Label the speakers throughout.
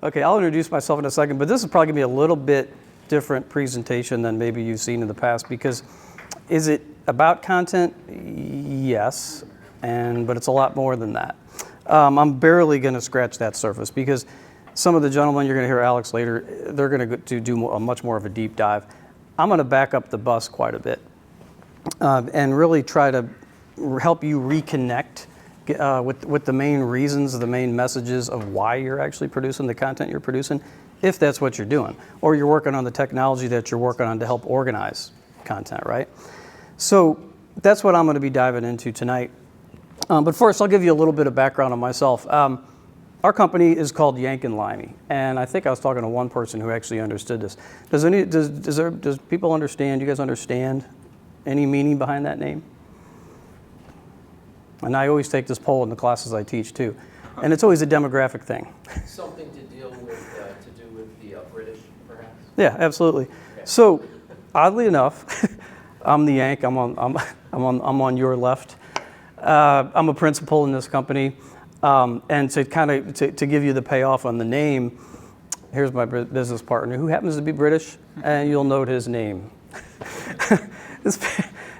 Speaker 1: Okay, I'll introduce myself in a second, but this is probably gonna be a little bit different presentation than maybe you've seen in the past, because is it about content? Yes, but it's a lot more than that. I'm barely gonna scratch that surface, because some of the gentlemen, you're gonna hear Alex later, they're gonna do a much more of a deep dive. I'm gonna back up the bus quite a bit and really try to help you reconnect with the main reasons, the main messages of why you're actually producing the content you're producing, if that's what you're doing, or you're working on the technology that you're working on to help organize content, right? So that's what I'm gonna be diving into tonight. But first, I'll give you a little bit of background on myself. Our company is called Yank and Limey, and I think I was talking to one person who actually understood this. Does people understand, you guys understand any meaning behind that name? And I always take this poll in the classes I teach too, and it's always a demographic thing.
Speaker 2: Something to deal with, to do with the British, perhaps?
Speaker 1: Yeah, absolutely.
Speaker 2: Okay.
Speaker 1: So, oddly enough, I'm the Yank. I'm on your left. I'm a principal in this company, and to give you the payoff on the name, here's my business partner, who happens to be British, and you'll note his name.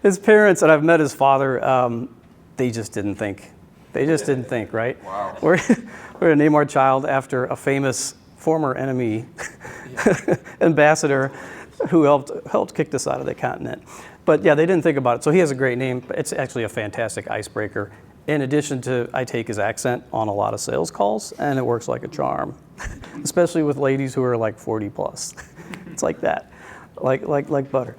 Speaker 1: His parents, and I've met his father. They just didn't think. Right?
Speaker 2: Wow.
Speaker 1: We're gonna name our child after a famous former enemy ambassador who helped kick this out of the continent. But yeah, they didn't think about it. So he has a great name. It's actually a fantastic icebreaker. In addition to, I take his accent on a lot of sales calls, and it works like a charm, especially with ladies who are like 40 plus. It's like that, like butter.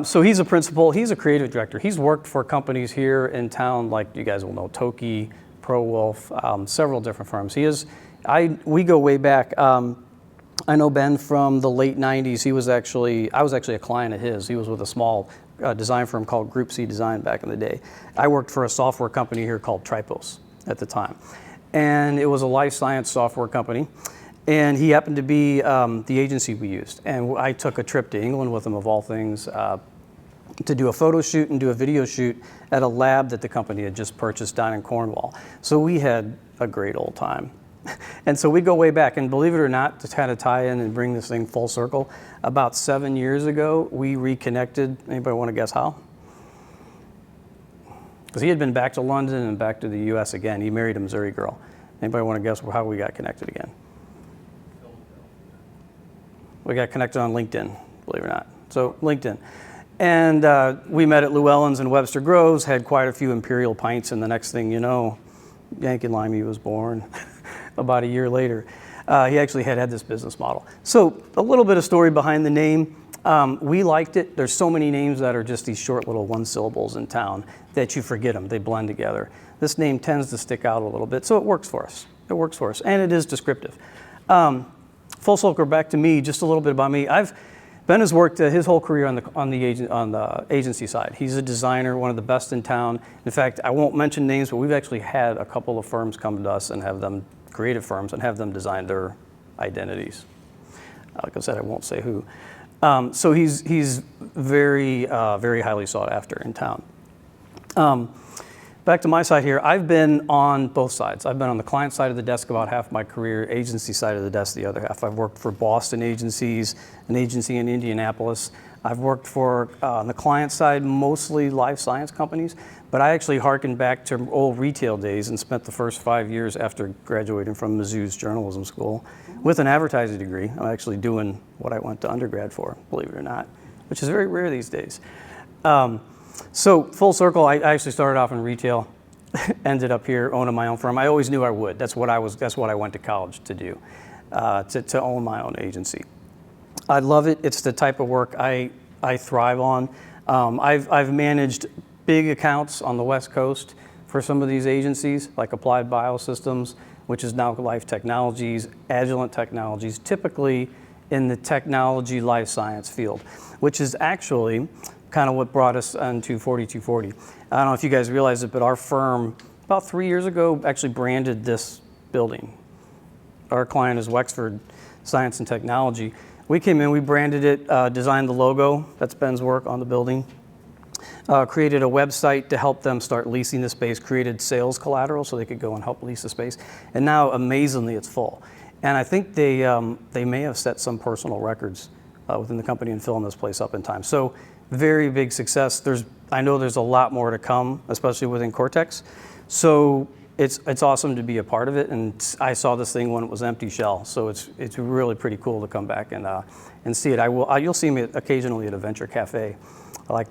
Speaker 1: So he's a principal. He's a creative director. He's worked for companies here in town, like you guys will know, Toki, ProWolf, several different firms. We go way back. I know Ben from the late 90s. I was actually a client of his. He was with a small design firm called Group C Design back in the day. I worked for a software company here called Tripos at the time. And it was a life science software company. And he happened to be the agency we used. And I took a trip to England with him, of all things, to do a photo shoot and do a video shoot at a lab that the company had just purchased down in Cornwall. So we had a great old time. And so we go way back, and believe it or not, to kind of tie in and bring this thing full circle, about 7 years ago, we reconnected. Anybody want to guess how? Because he had been back to London and back to the US again. He married a Missouri girl. Anybody want to guess how we got connected again? We got connected on LinkedIn, believe it or not. So LinkedIn. And we met at Llewellyn's in Webster Groves, had quite a few Imperial pints, and the next thing you know, Yank and Limey was born about a year later. He actually had this business model. So a little bit of story behind the name. We liked it. There's so many names that are just these short little one syllables in town that you forget them. They blend together. This name tends to stick out a little bit, so it works for us. And it is descriptive. Full circle back to me, just a little bit about me. Ben has worked his whole career on the agency side. He's a designer, one of the best in town. In fact, I won't mention names, but we've actually had a couple of firms come to us and have them, creative firms, and have them design their identities. Like I said, I won't say who. So he's very, very highly sought after in town. Back to my side here, I've been on both sides. I've been on the client side of the desk about half my career, agency side of the desk the other half. I've worked for Boston agencies, an agency in Indianapolis. I've worked for, on the client side, mostly life science companies, but I actually harkened back to old retail days and spent the first 5 years after graduating from Mizzou's journalism school with an advertising degree. I'm actually doing what I went to undergrad for, believe it or not, which is very rare these days. So full circle, I actually started off in retail, ended up here owning my own firm. I always knew I would. That's what I went to college to do, to own my own agency. I love it. It's the type of work I thrive on. I've managed big accounts on the West Coast for some of these agencies, like Applied Biosystems, which is now Life Technologies, Agilent Technologies, typically in the technology life science field, which is actually kind of what brought us into 4240. I don't know if you guys realize it, but our firm, about 3 years ago, actually branded this building. Our client is Wexford Science and Technology. We came in, we branded it, designed the logo, that's Ben's work on the building, created a website to help them start leasing the space, created sales collateral so they could go and help lease the space, and now, amazingly, it's full. And I think they may have set some personal records within the company in filling this place up in time. So very big success. I know there's a lot more to come, especially within Cortex. So it's awesome to be a part of it. And I saw this thing when it was empty shell. So it's really pretty cool to come back and see it. You'll see me occasionally at a venture cafe. I like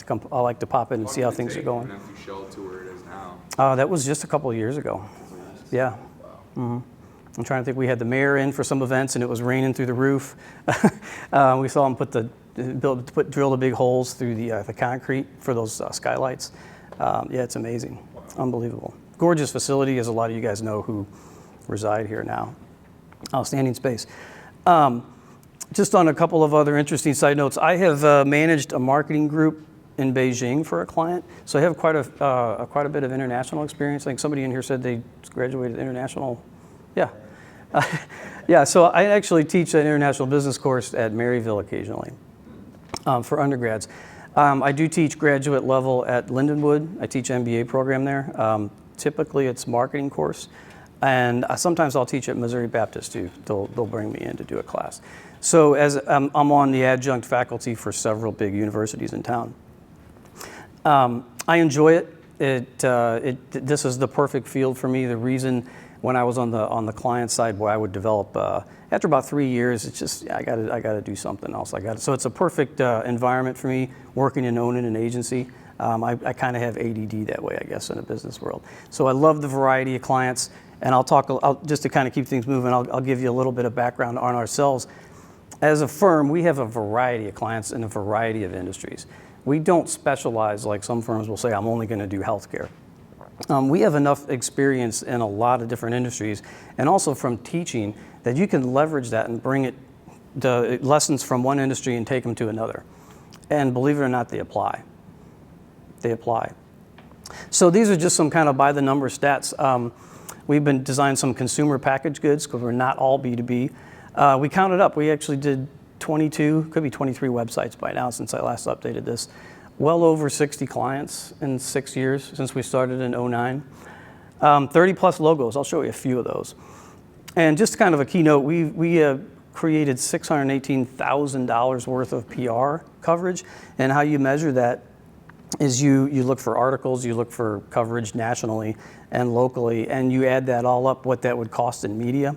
Speaker 1: to pop in and see how things are going.
Speaker 3: An empty shell to where it is now?
Speaker 1: That was just a couple of years ago. Yeah. Mm-hmm. I'm trying to think. We had the mayor in for some events, and it was raining through the roof. We saw him drill the big holes through the concrete for those skylights. Yeah, it's amazing, unbelievable, gorgeous facility, as a lot of you guys know who reside here now. Outstanding space. Just on a couple of other interesting side notes, I have managed a marketing group in Beijing for a client, so I have quite a bit of international experience. I think somebody in here said they graduated international. Yeah. Yeah, so I actually teach an international business course at Maryville occasionally for undergrads. I do teach graduate level at Lindenwood. I teach MBA program there. Typically it's marketing course. And sometimes I'll teach at Missouri Baptist too. They'll bring me in to do a class. So as I'm on the adjunct faculty for several big universities in town. I enjoy it. This is the perfect field for me. The reason when I was on the client side, boy, I would develop. After about 3 years, it's just I got to do something else. So it's a perfect environment for me working and owning an agency. I kind of have ADD that way, I guess, in the business world. So I love the variety of clients, and just to kind of keep things moving. I'll give you a little bit of background on ourselves. As a firm, we have a variety of clients in a variety of industries. We don't specialize like some firms will say, I'm only going to do healthcare. We have enough experience in a lot of different industries, and also from teaching, that you can leverage that and bring the lessons from one industry and take them to another. And believe it or not, they apply. They apply. So these are just some kind of by-the-number stats. We've been designed some consumer packaged goods because we're not all B2B. We counted up. We actually did 22, could be 23 websites by now since I last updated this. Well over 60 clients in 6 years since we started in 2009. 30 plus logos. I'll show you a few of those. And just kind of a keynote, we created $618,000 worth of PR coverage. And how you measure that is you look for articles, you look for coverage nationally and locally, and you add that all up, what that would cost in media,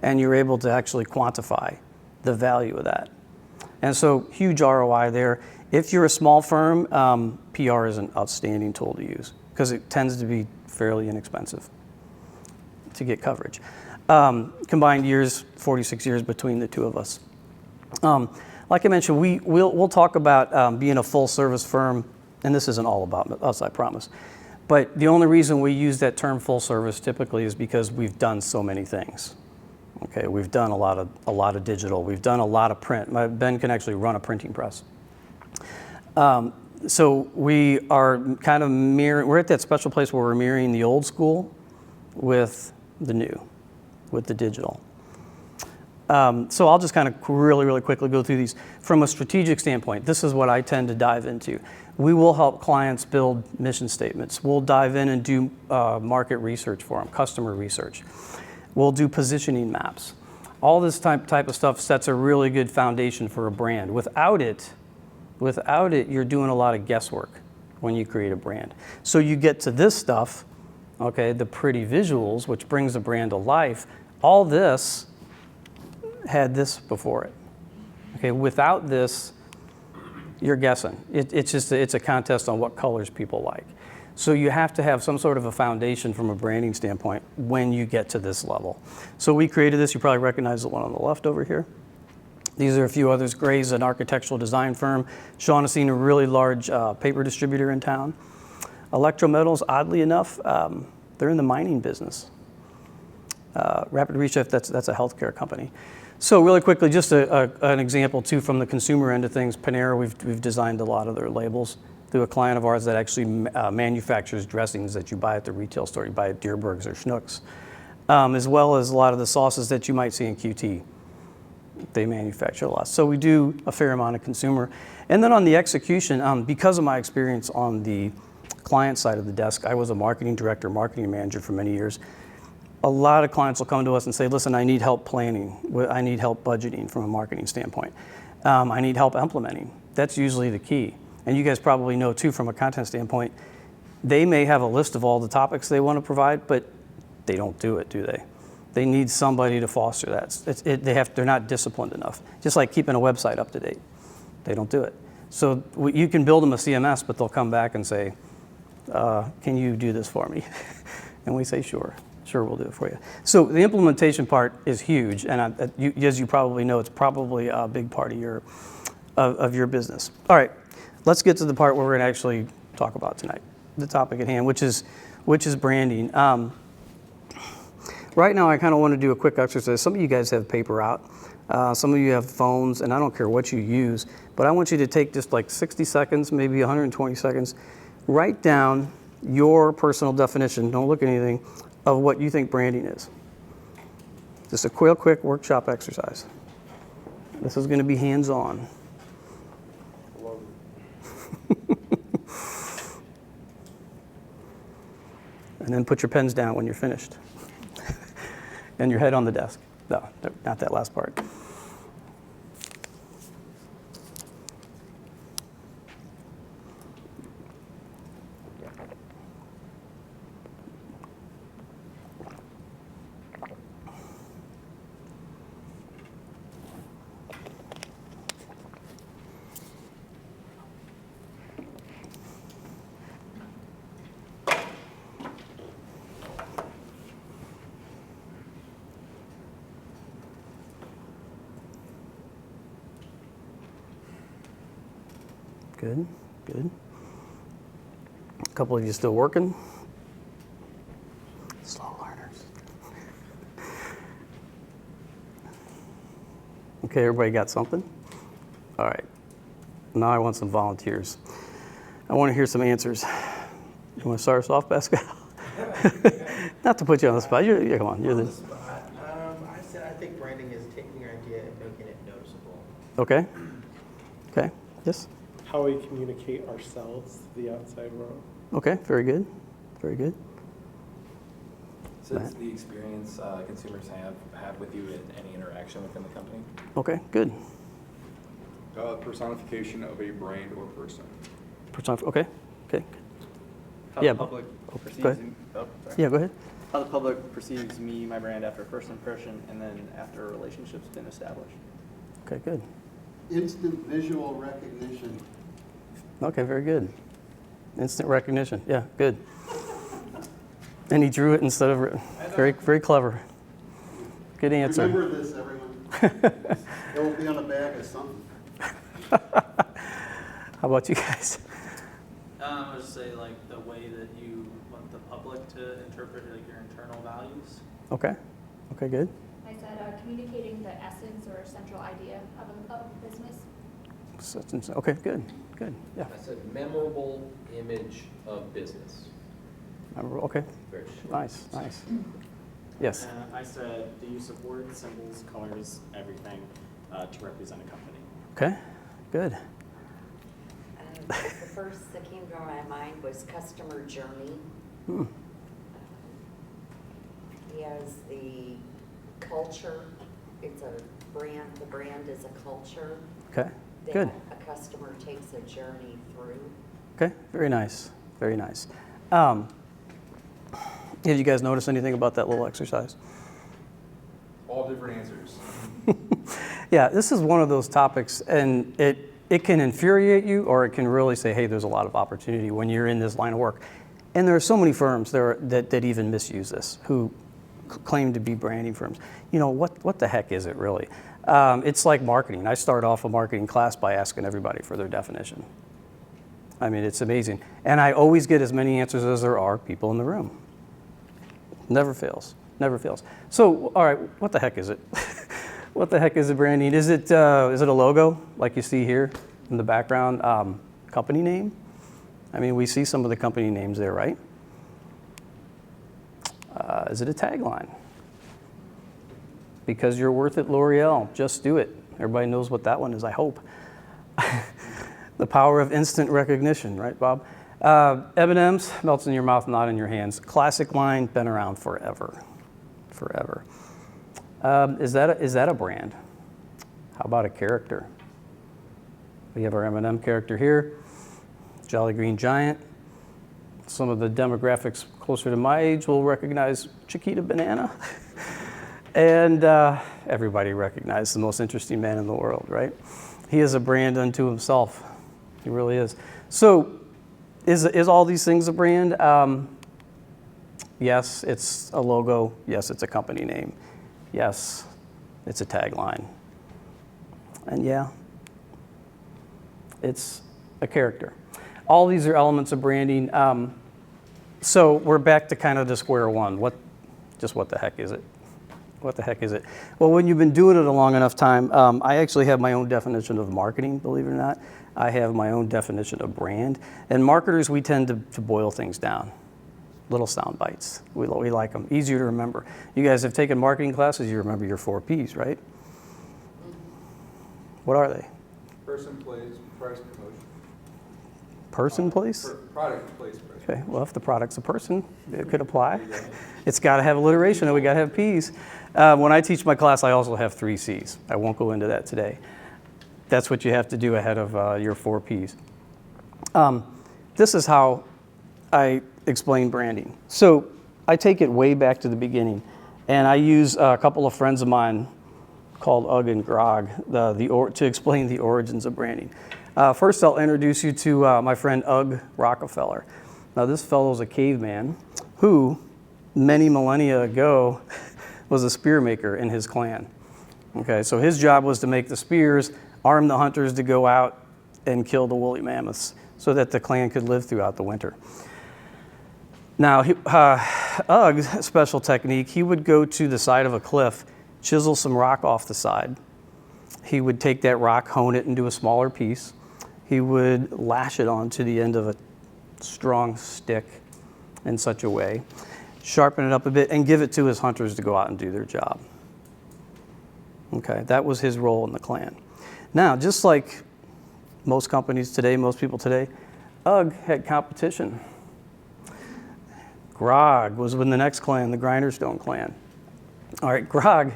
Speaker 1: and you're able to actually quantify the value of that. And so huge ROI there. If you're a small firm, PR is an outstanding tool to use because it tends to be fairly inexpensive to get coverage. Combined years, 46 years between the two of us. Like I mentioned, we'll talk about being a full service firm, and this isn't all about us, I promise. But the only reason we use that term full service typically is because we've done so many things. Okay, we've done a lot of digital. We've done a lot of print. Ben can actually run a printing press. So we are kind of we're at that special place where we're mirroring the old school with the new, with the digital. So I'll just kind of really quickly go through these. From a strategic standpoint, this is what I tend to dive into. We will help clients build mission statements. We'll dive in and do market research for them, customer research. We'll do positioning maps. All this type of stuff sets a really good foundation for a brand. Without it, you're doing a lot of guesswork when you create a brand. So you get to this stuff, okay, the pretty visuals, which brings the brand to life. All this had this before it. Okay, without this, you're guessing. It's a contest on what colors people like. So you have to have some sort of a foundation from a branding standpoint when you get to this level. So we created this. You probably recognize the one on the left over here. These are a few others. Gray's an architectural design firm. Shaughnessy, a really large paper distributor in town. Electrometals, oddly enough, they're in the mining business. Rapid Reshift, that's a healthcare company. So really quickly, just an example too from the consumer end of things. Panera, we've designed a lot of their labels through a client of ours that actually manufactures dressings that you buy at the retail store. You buy at Deerberg's or Schnucks, as well as a lot of the sauces that you might see in QT. They manufacture a lot. So we do a fair amount of consumer. And then on the execution, because of my experience on the client side of the desk, I was a marketing director, marketing manager for many years. A lot of clients will come to us and say, listen, I need help planning. I need help budgeting from a marketing standpoint. I need help implementing. That's usually the key. And you guys probably know too, from a content standpoint, they may have a list of all the topics they want to provide, but they don't do it, do they? They need somebody to foster that. They're not disciplined enough. Just like keeping a website up to date. They don't do it. So you can build them a CMS, but they'll come back and say, can you do this for me? And we say, sure, we'll do it for you. So the implementation part is huge, and as you probably know, it's probably a big part of your business. All right, let's get to the part where we're going to actually talk about tonight, the topic at hand, which is branding. Right now, I kind of want to do a quick exercise. Some of you guys have paper out. Some of you have phones, and I don't care what you use, but I want you to take just like 60 seconds, maybe 120 seconds, write down your personal definition, don't look at anything, of what you think branding is. Just a quick workshop exercise. This is going to be hands-on. And then put your pens down when you're finished. And your head on the desk. No, not that last part. Good. A couple of you still working? Slow learners. Okay, everybody got something? All right. Now I want some volunteers. I want to hear some answers. You want to start us off, Pascal? Not to put you on the spot. Come on. You're the
Speaker 4: I think branding is taking your idea and making it noticeable.
Speaker 1: Okay. Yes?
Speaker 5: How we communicate ourselves to the outside world.
Speaker 1: Okay, very good.
Speaker 6: So it's the experience consumers have with you in any interaction within the company?
Speaker 1: Okay, good.
Speaker 3: Personification of a brand or person.
Speaker 1: Okay.
Speaker 7: How
Speaker 1: Yeah,
Speaker 7: the public
Speaker 1: go
Speaker 7: perceives
Speaker 1: ahead.
Speaker 7: sorry.
Speaker 1: Yeah, go ahead.
Speaker 7: How the public perceives me, my brand, after a first impression, and then after a relationship's been established.
Speaker 1: Okay, good.
Speaker 8: Instant visual recognition.
Speaker 1: Okay, very good. Instant recognition. Yeah, good. And he drew it instead of written. Very clever. Good answer.
Speaker 8: Remember this, everyone. It will be on a bag or something.
Speaker 1: How about you guys?
Speaker 9: I would say like the way that you want the public to interpret like your internal values.
Speaker 1: Okay, good.
Speaker 10: I said communicating the essence or central idea of a business.
Speaker 1: Okay, good. Yeah.
Speaker 2: I said memorable image of business.
Speaker 1: Okay,
Speaker 2: Very short.
Speaker 1: nice. Yes.
Speaker 11: I said the use of words, symbols, colors, everything to represent a company.
Speaker 1: Okay, good.
Speaker 12: The first that came to my mind was customer journey. He has the culture. It's a brand. The brand is a culture.
Speaker 1: Okay,
Speaker 12: that
Speaker 1: good.
Speaker 12: a customer takes a journey through.
Speaker 1: Okay, very nice. Have you guys noticed anything about that little exercise?
Speaker 3: All different answers.
Speaker 1: Yeah, this is one of those topics, and it can infuriate you, or it can really say, hey, there's a lot of opportunity when you're in this line of work. And there are so many firms that even misuse this, who claim to be branding firms. You know, what the heck is it really? It's like marketing. I start off a marketing class by asking everybody for their definition. I mean, it's amazing. And I always get as many answers as there are people in the room. Never fails. So, all right, what the heck is it? What the heck is a branding? Is it a logo like you see here in the background? Company name? I mean, we see some of the company names there, right? Is it a tagline? Because you're worth it, L'Oreal, just do it. Everybody knows what that one is, I hope. The power of instant recognition, right, Bob? M&M's, melts in your mouth, not in your hands. Classic line, been around forever. forever. Is that a brand? How about a character? We have our M&M character here, Jolly Green Giant. Some of the demographics closer to my age will recognize Chiquita Banana. And everybody recognizes the most interesting man in the world, right? He is a brand unto himself. He really is. So is all these things a brand? Yes, it's a logo. Yes, it's a company name. Yes, it's a tagline. And yeah, it's a character. All these are elements of branding. So we're back to kind of the square one. What the heck is it? What the heck is it? Well, when you've been doing it a long enough time, I actually have my own definition of marketing, believe it or not. I have my own definition of brand. And marketers, we tend to boil things down. Little sound bites. We like them. Easier to remember. You guys have taken marketing classes, you remember your 4 Ps, right? What are they?
Speaker 3: Person, place, price, promotion.
Speaker 1: Person, place?
Speaker 3: Product, place, price.
Speaker 1: Okay, well, if the product's a person, it could apply. It's got to have alliteration, and we got to have Ps. When I teach my class, I also have 3 Cs. I won't go into that today. That's what you have to do ahead of your 4 Ps. This is how I explain branding. So I take it way back to the beginning, and I use a couple of friends of mine called Ugg and Grog to explain the origins of branding. First, I'll introduce you to my friend Ugg Rockefeller. Now, this fellow's a caveman who, many millennia ago, was a spear maker in his clan. Okay, so his job was to make the spears, arm the hunters to go out and kill the woolly mammoths so that the clan could live throughout the winter. Now, Ugg's special technique, he would go to the side of a cliff, chisel some rock off the side. He would take that rock, hone it into a smaller piece. He would lash it onto the end of a strong stick in such a way, sharpen it up a bit, and give it to his hunters to go out and do their job. Okay, that was his role in the clan. Now, just like most companies today, most people today, Ugg had competition. Grog was with the next clan, the Grinderstone clan. All right, Grog,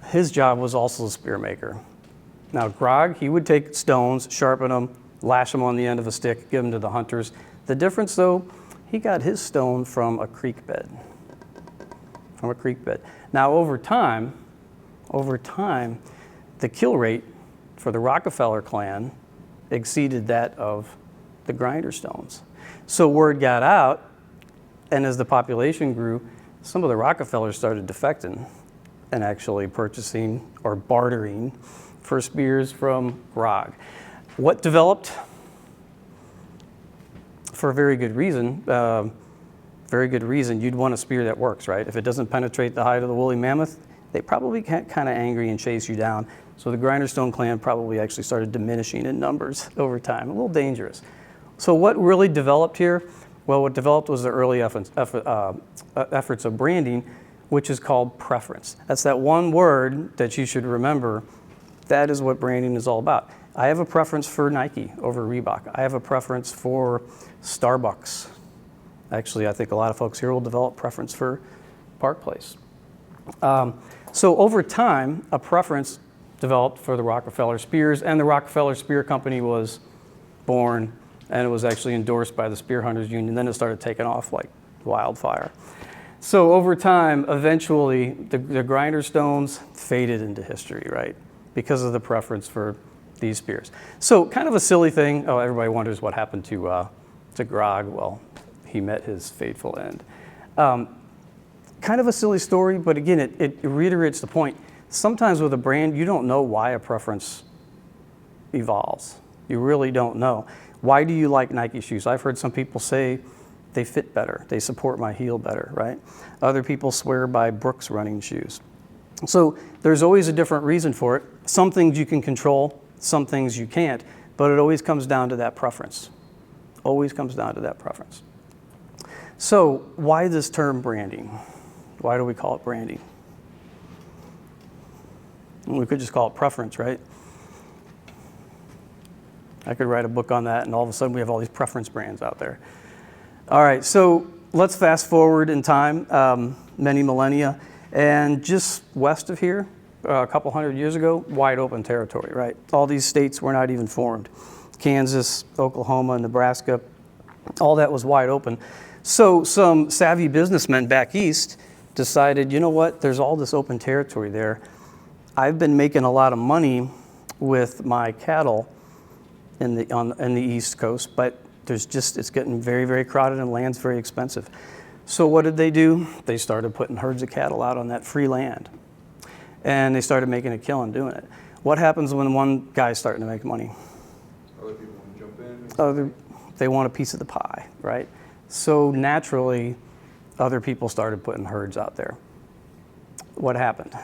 Speaker 1: his job was also a spear maker. Now, Grog, he would take stones, sharpen them, lash them on the end of a stick, give them to the hunters. The difference, though, he got his stone from a creek bed. From a creek bed. Now, over time, the kill rate for the Rockefeller clan exceeded that of the Grinderstones. So word got out, and as the population grew, some of the Rockefellers started defecting and actually purchasing or bartering for spears from Grog. What developed? For a very good reason. You'd want a spear that works, right? If it doesn't penetrate the hide of the woolly mammoth, they probably get kind of angry and chase you down. So the Grinderstone clan probably actually started diminishing in numbers over time. A little dangerous. So what really developed here? Well, what developed was the early efforts of branding, which is called preference. That's that one word that you should remember. That is what branding is all about. I have a preference for Nike over Reebok. I have a preference for Starbucks. Actually, I think a lot of folks here will develop preference for Park Place. So over time, a preference developed for the Rockefeller Spears, and the Rockefeller Spear Company was born, and it was actually endorsed by the Spear Hunters Union. Then it started taking off like wildfire. So over time, eventually, the Grinderstones faded into history, right? Because of the preference for these spears. So kind of a silly thing. Oh, everybody wonders what happened to Grog. Well, he met his fateful end. Kind of a silly story, but again, it reiterates the point. Sometimes with a brand, you don't know why a preference evolves. You really don't know. Why do you like Nike shoes? I've heard some people say they fit better. They support my heel better, right? Other people swear by Brooks running shoes. So there's always a different reason for it. Some things you can control, some things you can't, but it always comes down to that preference. Always comes down to that preference. So why this term branding? Why do we call it branding? We could just call it preference, right? I could write a book on that, and all of a sudden we have all these preference brands out there. All right, so let's fast forward in time, many millennia. And just west of here, a couple hundred years ago, wide open territory, right? All these states were not even formed. Kansas, Oklahoma, Nebraska, all that was wide open. So some savvy businessmen back east decided, you know what, there's all this open territory there. I've been making a lot of money with my cattle in the East Coast, but it's getting very, very crowded and land's very expensive. So what did they do? They started putting herds of cattle out on that free land. And they started making a killing doing it. What happens when one guy's starting to make money?
Speaker 3: Other people want to jump in.
Speaker 1: They want a piece of the pie, right? So naturally, other people started putting herds out there. What happened?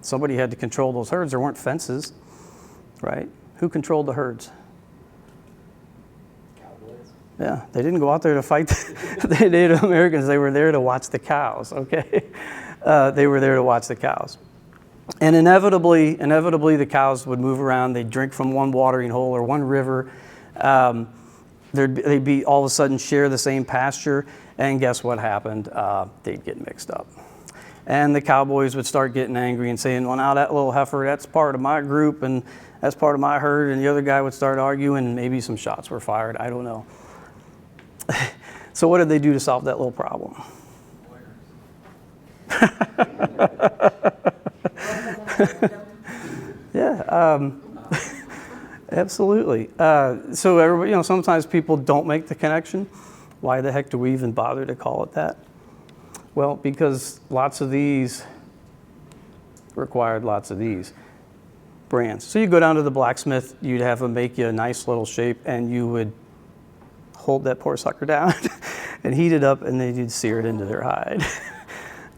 Speaker 1: Somebody had to control those herds. There weren't fences, right? Who controlled the herds?
Speaker 11: Cowboys.
Speaker 1: Yeah, they didn't go out there to fight the Native Americans. They were there to watch the cows, okay? They were there to watch the cows. And inevitably, the cows would move around. They'd drink from one watering hole or one river. They'd be all of a sudden share the same pasture. And guess what happened? They'd get mixed up. And the cowboys would start getting angry and saying, well, now that little heifer, that's part of my group and that's part of my herd. And the other guy would start arguing and maybe some shots were fired. I don't know. So what did they do to solve that little problem? Yeah, absolutely. So everybody, sometimes people don't make the connection. Why the heck do we even bother to call it that? Well, because lots of these required lots of these brands. So you go down to the blacksmith, you'd have them make you a nice little shape, and you would hold that poor sucker down and heat it up, and then you'd sear it into their hide.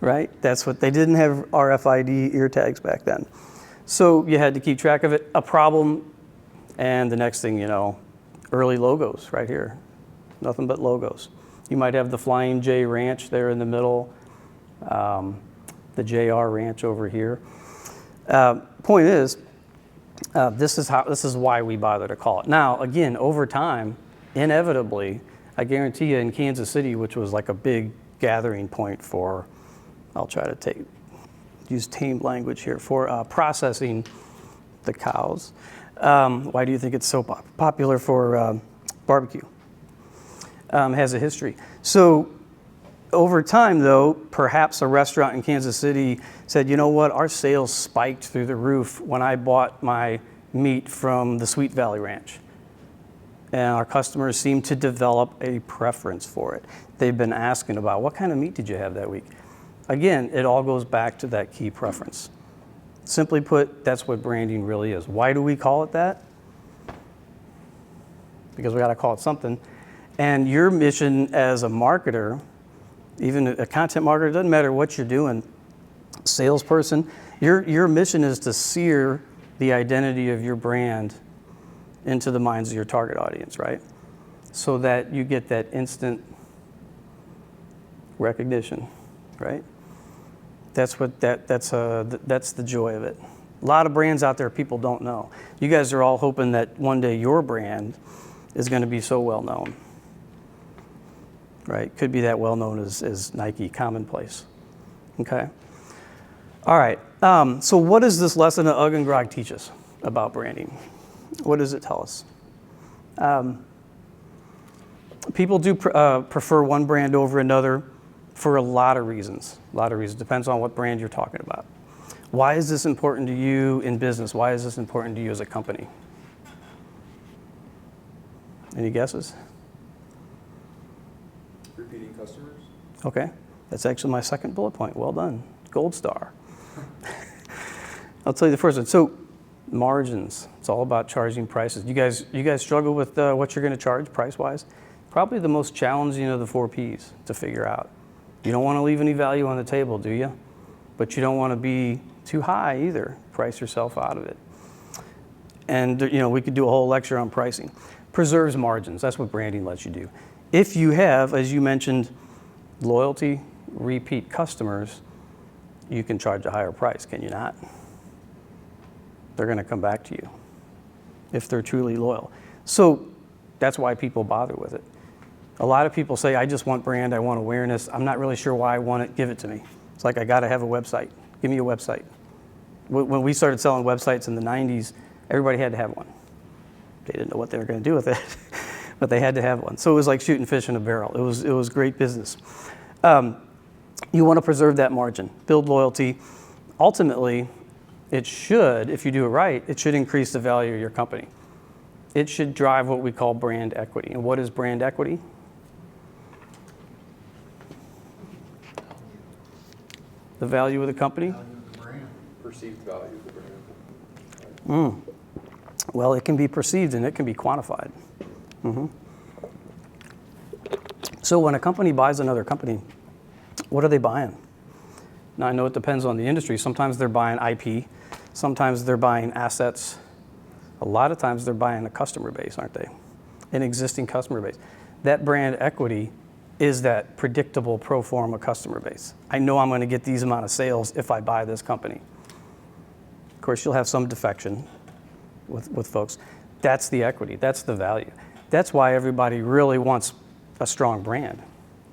Speaker 1: Right? That's what they didn't have RFID ear tags back then. So you had to keep track of it. A problem, and the next thing you know, early logos right here. Nothing but logos. You might have the Flying J Ranch there in the middle, the JR Ranch over here. Point is, this is why we bother to call it. Now, again, over time, inevitably, I guarantee you in Kansas City, which was like a big gathering point for, I'll try to use tame language here, for processing the cows. Why do you think it's so popular for barbecue? Has a history. So over time, though, perhaps a restaurant in Kansas City said, you know what, our sales spiked through the roof when I bought my meat from the Sweet Valley Ranch. And our customers seem to develop a preference for it. They've been asking about, what kind of meat did you have that week? Again, it all goes back to that key preference. Simply put, that's what branding really is. Why do we call it that? Because we got to call it something. And your mission as a marketer, even a content marketer, doesn't matter what you're doing, salesperson, your mission is to sear the identity of your brand into the minds of your target audience, right? So that you get that instant recognition, right? That's the joy of it. A lot of brands out there people don't know. You guys are all hoping that one day your brand is going to be so well known, right? Could be that well known as Nike, commonplace. Okay. All right. So what does this lesson of Ugg and Grog teach us about branding? What does it tell us? People do prefer one brand over another for a lot of reasons. Depends on what brand you're talking about. Why is this important to you in business? Why is this important to you as a company? Any guesses?
Speaker 3: Repeating customers.
Speaker 1: Okay, that's actually my second bullet point. Well done, gold star. I'll tell you the first one. So, margins. It's all about charging prices. You guys struggle with what you're going to charge price-wise? Probably the most challenging of the 4 Ps to figure out. You don't want to leave any value on the table, do you? But you don't want to be too high either. Price yourself out of it. And we could do a whole lecture on pricing. Preserves margins. That's what branding lets you do. If you have, as you mentioned, loyalty, repeat customers, you can charge a higher price, can you not? They're going to come back to you if they're truly loyal. So that's why people bother with it. A lot of people say, I just want brand, I want awareness. I'm not really sure why I want it, give it to me. It's like, I got to have a website. Give me a website. When we started selling websites in the 90s, everybody had to have one. They didn't know what they were going to do with it, but they had to have one. So it was like shooting fish in a barrel. It was great business. You want to preserve that margin, build loyalty. Ultimately, it should, if you do it right, it should increase the value of your company. It should drive what we call brand equity. And what is brand equity? The value of the company?
Speaker 3: Perceived value of the brand.
Speaker 1: Well, it can be perceived and it can be quantified. So when a company buys another company, what are they buying? Now, I know it depends on the industry. Sometimes they're buying IP. Sometimes they're buying assets. A lot of times they're buying a customer base, aren't they? An existing customer base. That brand equity is that predictable pro forma customer base. I know I'm going to get these amount of sales if I buy this company. Of course, you'll have some defection with folks. That's the equity. That's the value. That's why everybody really wants a strong brand.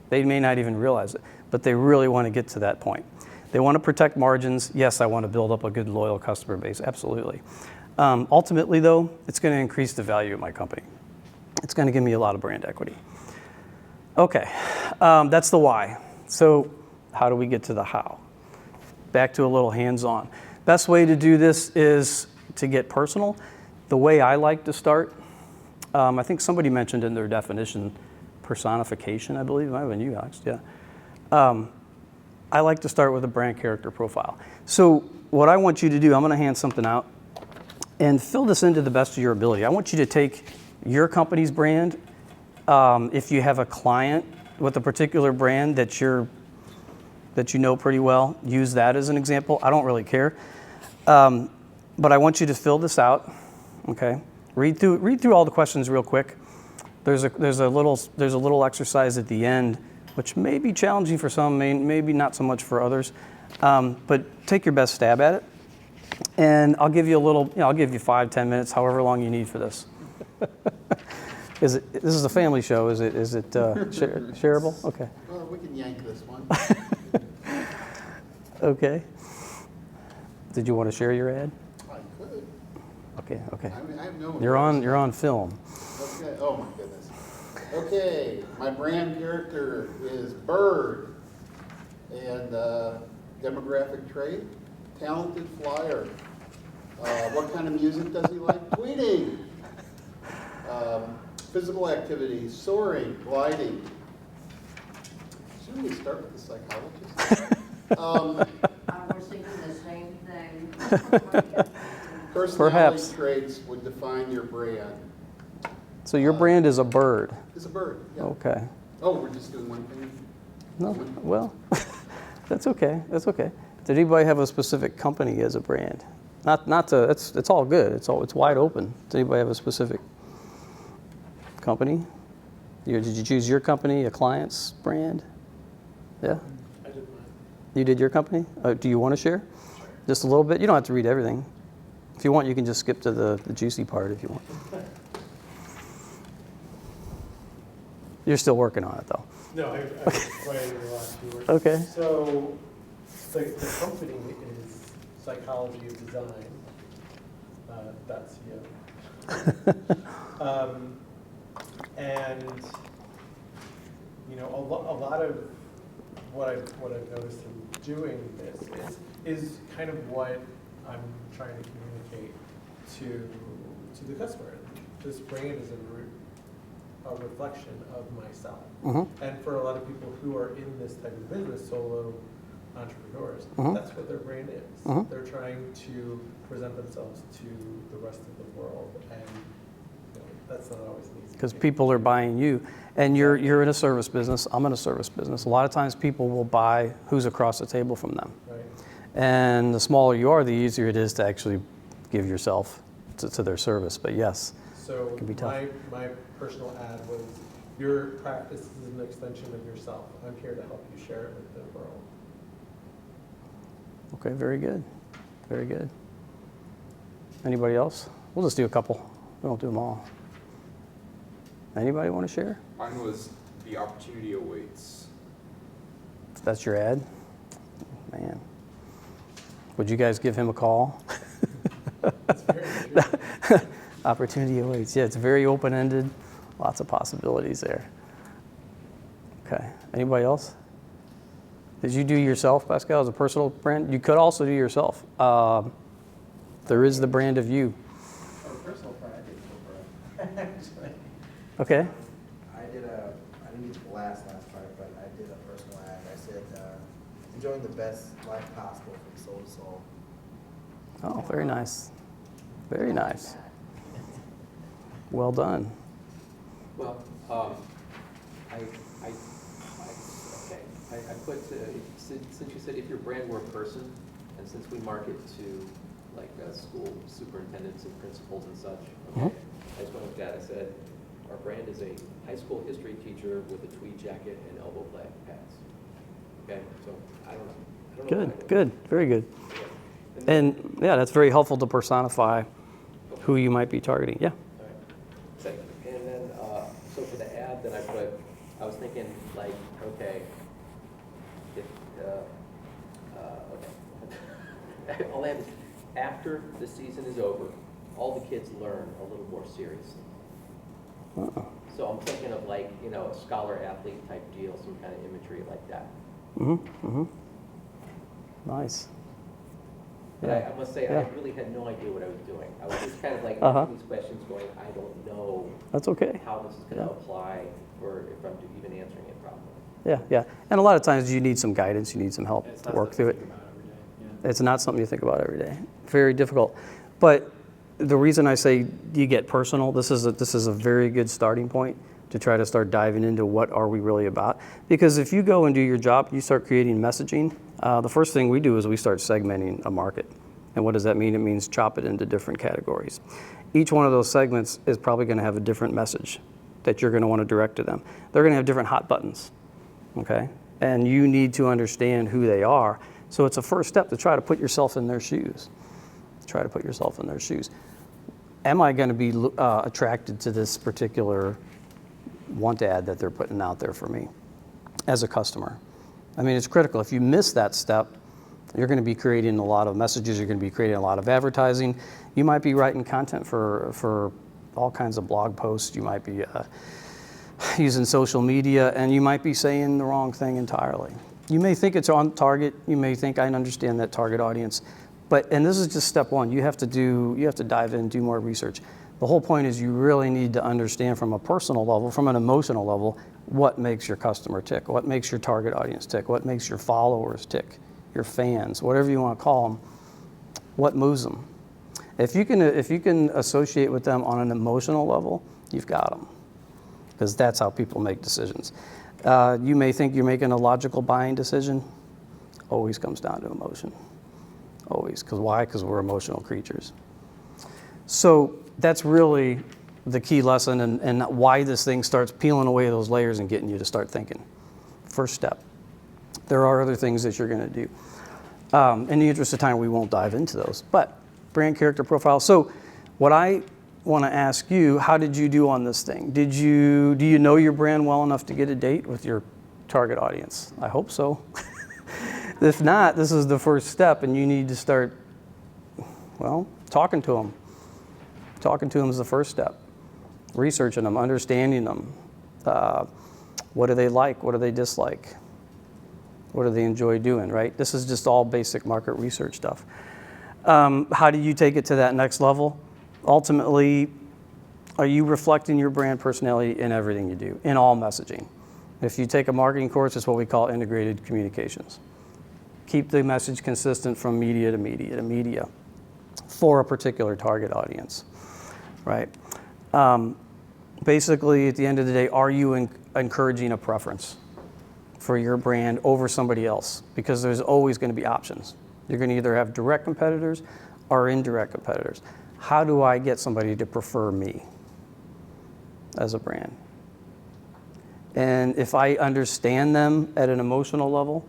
Speaker 1: They may not even realize it, but they really want to get to that point. They want to protect margins. Yes, I want to build up a good, loyal customer base. Absolutely. Ultimately, though, it's going to increase the value of my company. It's going to give me a lot of brand equity. Okay, that's the why. So how do we get to the how? Back to a little hands-on. Best way to do this is to get personal. The way I like to start, I think somebody mentioned in their definition, personification, I believe. It might have been you, Alex, yeah. I like to start with a brand character profile. So what I want you to do, I'm going to hand something out and fill this in to the best of your ability. I want you to take your company's brand. If you have a client with a particular brand that you know pretty well, use that as an example. I don't really care. But I want you to fill this out, okay? Read through all the questions real quick. There's a little exercise at the end, which may be challenging for some, maybe not so much for others. But take your best stab at it, and I'll give you I'll give you 5-10 minutes, however long you need for this. This is a family show. Is it shareable? Okay.
Speaker 8: Well, we can yank this one.
Speaker 1: Okay. Did you want to share your ad?
Speaker 8: I could.
Speaker 1: Okay.
Speaker 8: I mean, I have no.
Speaker 1: You're on film.
Speaker 8: Okay. Oh my goodness. Okay. My brand character is Bird, and demographic trait, talented flyer. What kind of music does he like? Tweeting. Physical activity, soaring, gliding. Shouldn't we start with the psychologist?
Speaker 12: I was thinking the same thing.
Speaker 8: Personality
Speaker 1: Perhaps.
Speaker 8: traits would define your brand.
Speaker 1: So your brand is a bird.
Speaker 8: It's a bird. Yeah.
Speaker 1: Okay.
Speaker 8: Oh, we're just doing one thing?
Speaker 1: No, well, that's okay. That's okay. Did anybody have a specific company as a brand? Not to. It's all good. It's wide open. Does anybody have a specific company? Did you choose your company, a client's brand? Yeah.
Speaker 5: I did mine.
Speaker 1: You did your company? Do you want to share?
Speaker 5: Sure.
Speaker 1: Just a little bit. You don't have to read everything. If you want, you can just skip to the juicy part if you want. You're still working on it, though.
Speaker 5: No, I've writing the last few words.
Speaker 1: Okay.
Speaker 5: So the company is Psychology of Design. .co. And a lot of what I've noticed in doing this is kind of what I'm trying to communicate to the customer. This brand is a reflection of myself.
Speaker 1: Mm-hmm.
Speaker 5: And for a lot of people who are in this type of business, solo entrepreneurs,
Speaker 1: Mhm.
Speaker 5: that's what their brand is.
Speaker 1: Mhm.
Speaker 5: They're trying to present themselves to the rest of the world, and that's not always an easy
Speaker 1: Because
Speaker 5: thing.
Speaker 1: people are buying you, and you're in a service business. I'm in a service business. A lot of times, people will buy who's across the table from them.
Speaker 5: Right.
Speaker 1: And the smaller you are, the easier it is to actually give yourself to their service. But yes,
Speaker 5: So
Speaker 1: it can be tough.
Speaker 5: my personal ad was, your practice is an extension of yourself. I'm here to help you share it with the world.
Speaker 1: Okay, very good. Very good. Anybody else? We'll just do a couple. We won't do them all. Anybody want to share?
Speaker 3: Mine was the opportunity awaits.
Speaker 1: That's your ad? Would you guys give him a call? Opportunity awaits. Yeah, it's very open-ended. Lots of possibilities there. Okay. Anybody else? Did you do yourself, Pascal, as a personal brand? You could also do yourself. There is the brand of you.
Speaker 4: Or personal brand, I did a brand. Actually.
Speaker 1: Okay.
Speaker 4: I didn't get the last part, but I did a personal ad. I said, enjoying the best life possible from soul to soul.
Speaker 1: Oh, very nice. Very nice. Well done.
Speaker 2: Well, I put, since you said if your brand were a person, and since we market to like school superintendents and principals and such, okay, I just went with that. I said, our brand is a high school history teacher with a tweed jacket and elbow pads. Okay, so I don't know.
Speaker 1: Good, good, very good. And yeah, that's very helpful to personify who you might be targeting. Yeah.
Speaker 2: All right. And then, so for the ad that I was thinking like, okay, if, okay. All I have is, after the season is over, all the kids learn a little more seriously. So I'm thinking of like, you know, a scholar-athlete type deal, some kind of imagery like that.
Speaker 1: Nice.
Speaker 2: But I must say, I really had no idea what I was doing. I was just kind of like asking these questions going, I don't know.
Speaker 1: That's okay.
Speaker 2: How this is going to apply, or if I'm even answering it properly.
Speaker 1: Yeah, yeah. And a lot of times you need some guidance, you need some help to work through it. It's not something you think about every day. Very difficult. But the reason I say you get personal, this is a very good starting point to try to start diving into what are we really about. Because if you go and do your job, you start creating messaging, the first thing we do is we start segmenting a market. And what does that mean? It means chop it into different categories. Each one of those segments is probably going to have a different message that you're going to want to direct to them. They're going to have different hot buttons, okay? And you need to understand who they are. So it's a first step to try to put yourself in their shoes. Try to put yourself in their shoes. Am I going to be attracted to this particular want ad that they're putting out there for me as a customer? I mean, it's critical. If you miss that step, you're going to be creating a lot of messages. You're going to be creating a lot of advertising. You might be writing content for all kinds of blog posts. You might be using social media, and you might be saying the wrong thing entirely. You may think it's on target. You may think I understand that target audience, and this is just step one. You have to dive in, do more research. The whole point is you really need to understand from a personal level, from an emotional level, what makes your customer tick, what makes your target audience tick, what makes your followers tick, your fans, whatever you want to call them, what moves them. If you can associate with them on an emotional level, you've got them, because that's how people make decisions. You may think you're making a logical buying decision. Always comes down to emotion. Always. Because why? Because we're emotional creatures. So that's really the key lesson and why this thing starts peeling away those layers and getting you to start thinking. First step. There are other things that you're going to do. In the interest of time, we won't dive into those. But brand character profile. So what I want to ask you, how did you do on this thing? Do you know your brand well enough to get a date with your target audience? I hope so. If not, this is the first step, and you need to start, well, talking to them. Talking to them is the first step. Researching them, understanding them. What do they like? What do they dislike? What do they enjoy doing, right? This is just all basic market research stuff. How do you take it to that next level? Ultimately, are you reflecting your brand personality in everything you do, in all messaging? If you take a marketing course, it's what we call integrated communications. Keep the message consistent from media to media to media for a particular target audience, right? Basically, at the end of the day, are you encouraging a preference for your brand over somebody else? Because there's always going to be options. You're going to either have direct competitors or indirect competitors. How do I get somebody to prefer me as a brand? And if I understand them at an emotional level,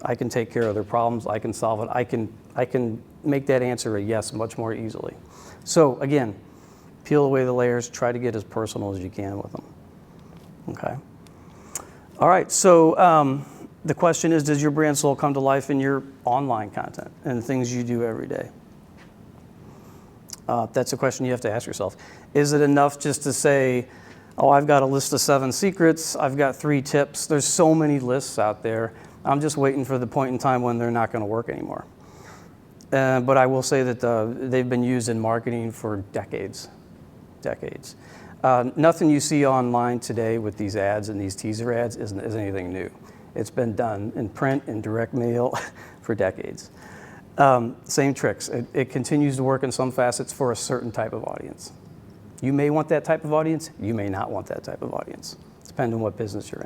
Speaker 1: I can take care of their problems, I can solve it, I can make that answer a yes much more easily. So again, peel away the layers, try to get as personal as you can with them. Okay. All right, so The question is, does your brand soul come to life in your online content and things you do every day? That's a question you have to ask yourself. Is it enough just to say, oh, I've got a list of 7 secrets, I've got 3 tips. There's so many lists out there. I'm just waiting for the point in time when they're not going to work anymore. But I will say that they've been used in marketing for decades. Nothing you see online today with these ads and these teaser ads is anything new. It's been done in print and direct mail for decades. Same tricks. It continues to work in some facets for a certain type of audience. You may want that type of audience. You may not want that type of audience. Depending on what business you're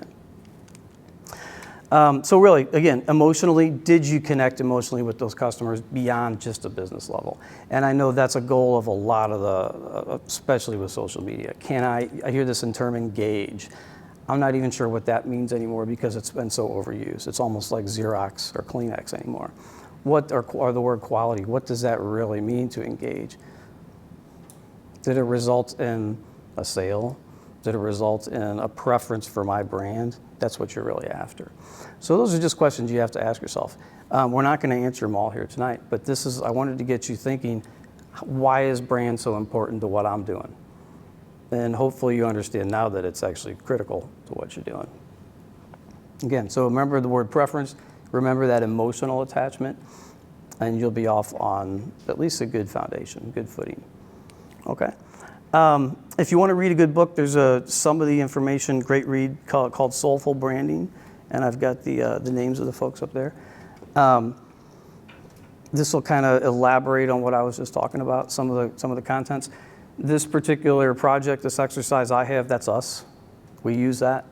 Speaker 1: in. So really, again, emotionally, did you connect emotionally with those customers beyond just a business level? And I know that's a goal of a lot of especially with social media. I hear this term engage. I'm not even sure what that means anymore because it's been so overused. It's almost like Xerox or Kleenex anymore. Or the word quality, what does that really mean to engage? Did it result in a sale? Did it result in a preference for my brand? That's what you're really after. So those are just questions you have to ask yourself. We're not going to answer them all here tonight, but I wanted to get you thinking, why is brand so important to what I'm doing? And hopefully you understand now that it's actually critical to what you're doing. Again, so remember the word preference, remember that emotional attachment, and you'll be off on at least a good foundation, good footing. Okay. If you want to read a good book, there's some of the information, great read called Soulful Branding, and I've got the names of the folks up there. This will kind of elaborate on what I was just talking about, some of the contents. This particular project, this exercise I have, that's us. We use that,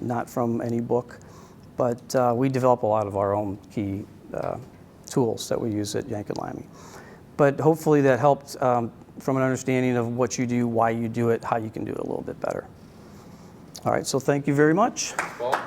Speaker 1: not from any book, but we develop a lot of our own key tools that we use at Yank & Limey. But hopefully that helped from an understanding of what you do, why you do it, how you can do it a little bit better. All right, so thank you very much.
Speaker 3: Well,